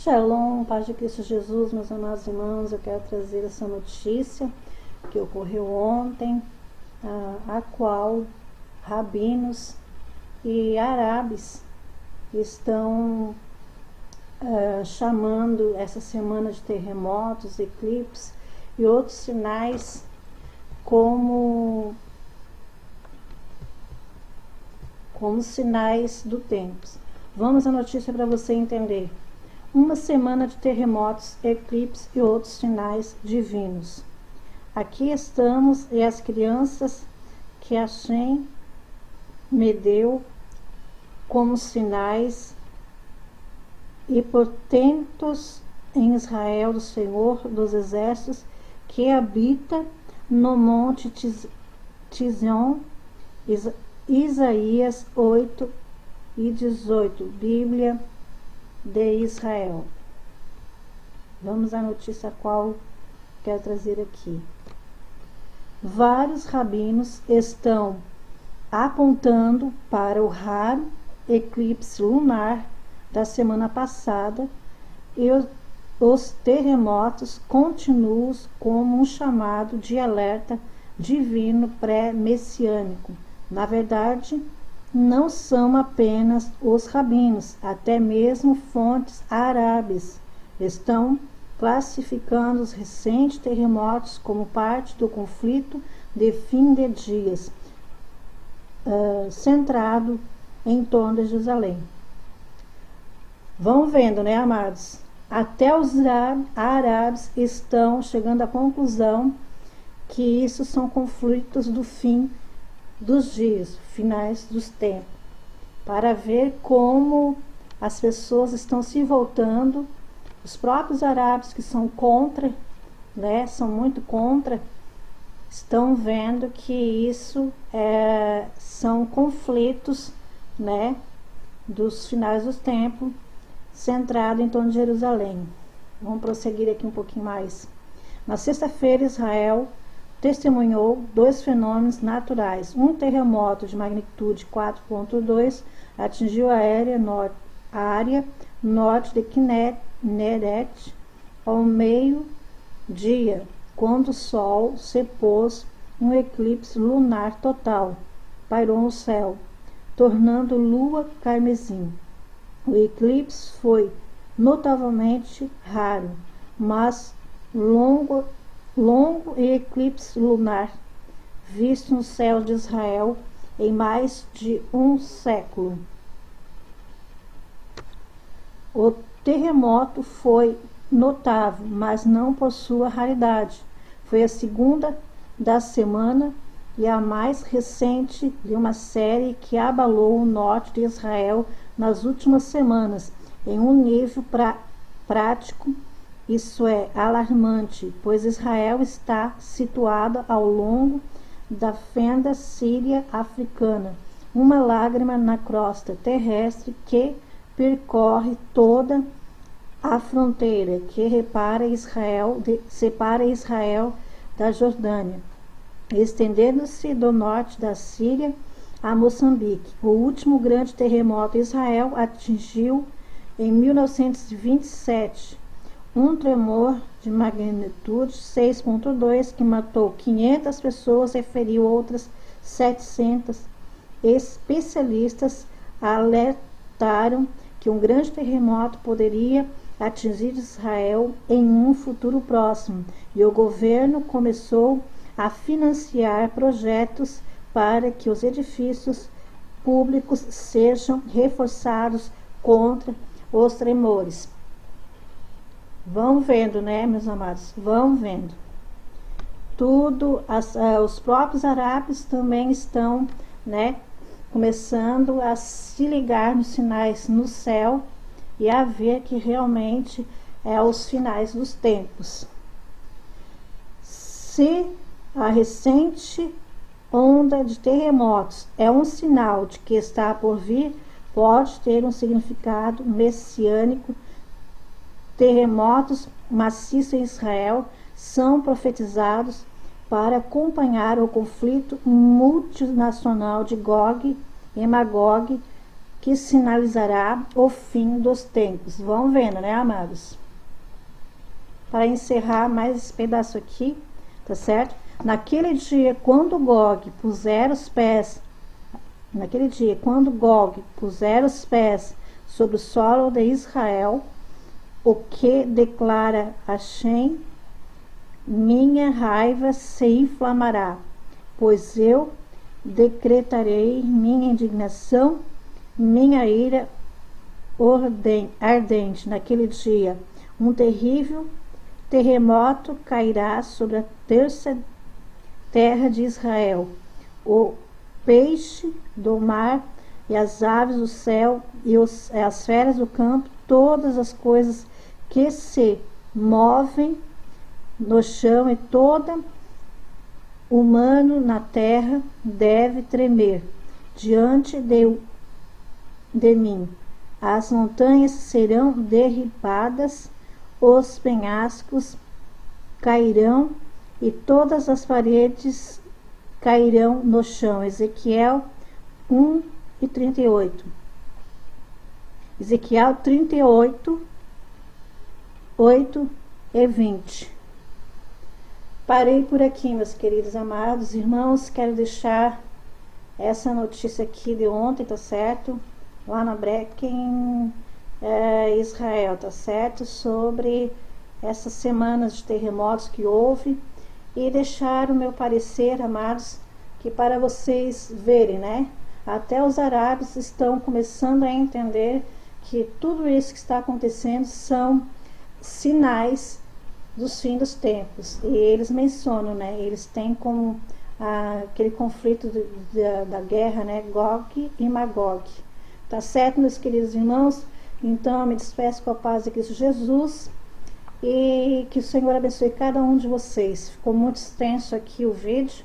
Shalom, paz de Cristo Jesus, meus amados irmãos. Eu quero trazer essa notícia que ocorreu ontem, a qual rabinos e árabes estão chamando essa semana de terremotos, eclipses e outros sinais como sinais do tempo. Vamos à notícia para você entender. Uma semana de terremotos, eclipses e outros sinais divinos. Aqui estamos e as crianças que Hashem me deu como sinais e portentos em Israel do Senhor dos Exércitos que habita no monte Tizion, Isaías 8 e 18, Bíblia de Israel. Vamos à notícia a qual quero trazer aqui. Vários rabinos estão apontando para o raro eclipse lunar da semana passada e os terremotos continuam como um chamado de alerta divino pré-messiânico. Na verdade, não são apenas os rabinos, até mesmo fontes árabes estão classificando os recentes terremotos como parte do conflito de fim de dias, centrado em torno de Jerusalém. Vão vendo, né, amados? Até os árabes estão chegando à conclusão que isso são conflitos do fim dos dias, finais dos tempos, para ver como as pessoas estão se voltando. Os próprios árabes que são contra, né, são muito contra, estão vendo que isso são conflitos, né, dos finais dos tempos, centrado em torno de Jerusalém. Vamos prosseguir aqui um pouquinho mais. Na sexta-feira, Israel testemunhou dois fenômenos naturais. Um terremoto de magnitude 4.2 atingiu a área norte de Kinneret ao meio-dia, quando o Sol se pôs um eclipse lunar total, pairou no céu, tornando lua carmesim. O eclipse foi notavelmente raro, mas longo e eclipse lunar visto no céu de Israel em mais de um século. O terremoto foi notável, mas não por sua raridade. Foi a segunda da semana e a mais recente de uma série que abalou o norte de Israel nas últimas semanas, em um nível prático. Isso é alarmante, pois Israel está situado ao longo da fenda síria-africana, uma lágrima na crosta terrestre que percorre toda a fronteira que separa Israel da Jordânia, estendendo-se do norte da Síria a Moçambique. O último grande terremoto em Israel atingiu em 1927 um tremor de magnitude 6.2 que matou 500 pessoas e feriu outras 700. Especialistas alertaram que um grande terremoto poderia atingir Israel em um futuro próximo, e o governo começou a financiar projetos para que os edifícios públicos sejam reforçados contra os tremores. Vão vendo, né, meus amados? Vão vendo. Os próprios árabes também estão, né, começando a se ligar nos sinais no céu e a ver que realmente é os finais dos tempos. Se a recente onda de terremotos é um sinal de que está por vir, pode ter um significado messiânico. Terremotos maciços em Israel são profetizados para acompanhar o conflito multinacional de Gog e Magog, que sinalizará o fim dos tempos. Vão vendo, né, amados? Para encerrar mais esse pedaço aqui, tá certo? Naquele dia, quando Gog puser os pés sobre o solo de Israel, o que declara Hashem, minha raiva se inflamará, pois eu decretarei minha indignação, minha ira ardente. Naquele dia, um terrível terremoto cairá sobre a terra de Israel. O peixe do mar e as aves do céu e as feras do campo, todas as coisas que se movem no chão e todo humano na terra deve tremer diante de mim. As montanhas serão derribadas, os penhascos cairão e todas as paredes cairão no chão. Ezequiel 1:38. Ezequiel 38, 8 e 20. Parei por aqui, meus queridos amados irmãos. Quero deixar essa notícia aqui de ontem, tá certo? Lá na Brecken, Israel, tá certo? Sobre essas semanas de terremotos que houve. E deixar o meu parecer, amados, que para vocês verem, né? Até os árabes estão começando a entender que tudo isso que está acontecendo são sinais dos fins dos tempos. E eles mencionam, né? Eles têm como aquele conflito da guerra, né? Gog e Magog. Tá certo, meus queridos irmãos? Então, eu me despeço com a paz de Cristo Jesus. E que o Senhor abençoe cada um de vocês. Ficou muito extenso aqui o vídeo.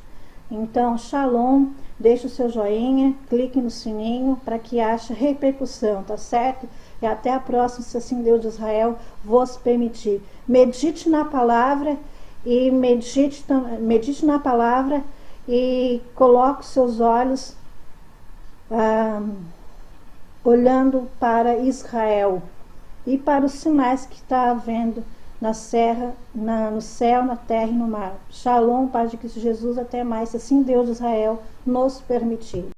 Então, shalom, deixe o seu joinha, clique no sininho para que haja repercussão, tá certo? E até a próxima, se assim Deus de Israel vos permitir. Medite na palavra e medite na palavra e coloque os seus olhos olhando para Israel e para os sinais que está havendo no céu, na terra e no mar. Shalom, paz de Cristo Jesus, até mais, se assim Deus de Israel nos permitir.